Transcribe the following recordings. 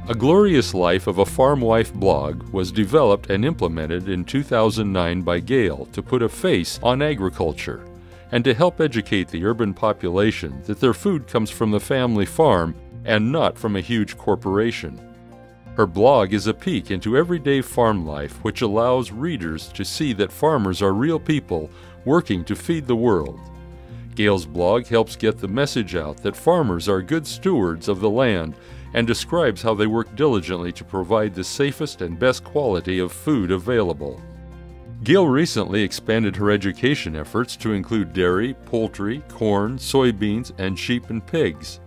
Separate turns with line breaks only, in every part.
A Glorious Life of a Farm Wife blog was developed and implemented in 2009 by Gayle to put a face on agriculture and to help educate the urban population that their food comes from the family farm and not from a huge corporation. Her blog is a peek into everyday farm life, which allows readers to see that farmers are real people working to feed the world. Gayle's blog helps get the message out that farmers are good stewards of the land and describes how they work diligently to provide the safest and best quality of food available. Gayle recently expanded her education efforts to include dairy, poultry, corn, soybeans, and sheep and pigs.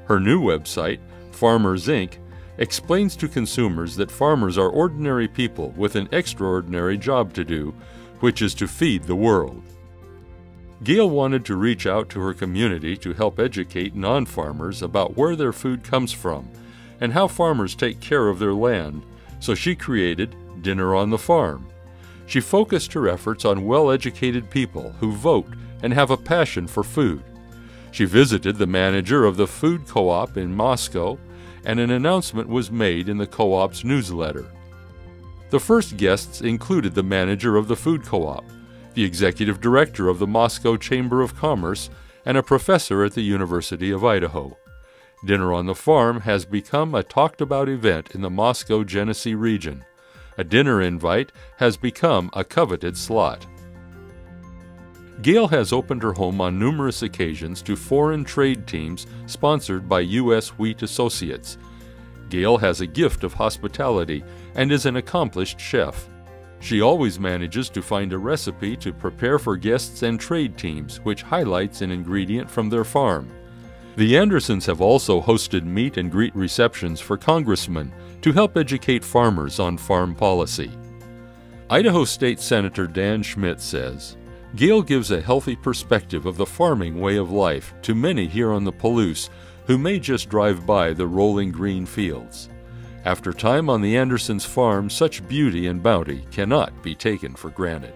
Her new website, Farmers Inc., explains to consumers that farmers are ordinary people with an extraordinary job to do, which is to feed the world. Gayle wanted to reach out to her community to help educate non-farmers about where their food comes from and how farmers take care of their land, so she created Dinner on the Farm. She focused her efforts on well-educated people who vote and have a passion for food. She visited the manager of the food co-op in Moscow, and an announcement was made in the co-op's newsletter. The first guests included the manager of the food co-op, the executive director of the Moscow Chamber of Commerce, and a professor at the University of Idaho. Dinner on the Farm has become a talked-about event in the Moscow-Genesee region. A dinner invite has become a coveted slot. Gayle has opened her home on numerous occasions to foreign trade teams sponsored by U.S. Wheat Associates. Gayle has a gift of hospitality and is an accomplished chef. She always manages to find a recipe to prepare for guests and trade teams, which highlights an ingredient from their farm. The Andersons have also hosted meet and greet receptions for congressmen to help educate farmers on farm policy. Idaho State Senator Dan Schmidt says, Gayle gives a healthy perspective of the farming way of life to many here on the Palouse who may just drive by the rolling green fields. After time on the Andersons' farm, such beauty and bounty cannot be taken for granted.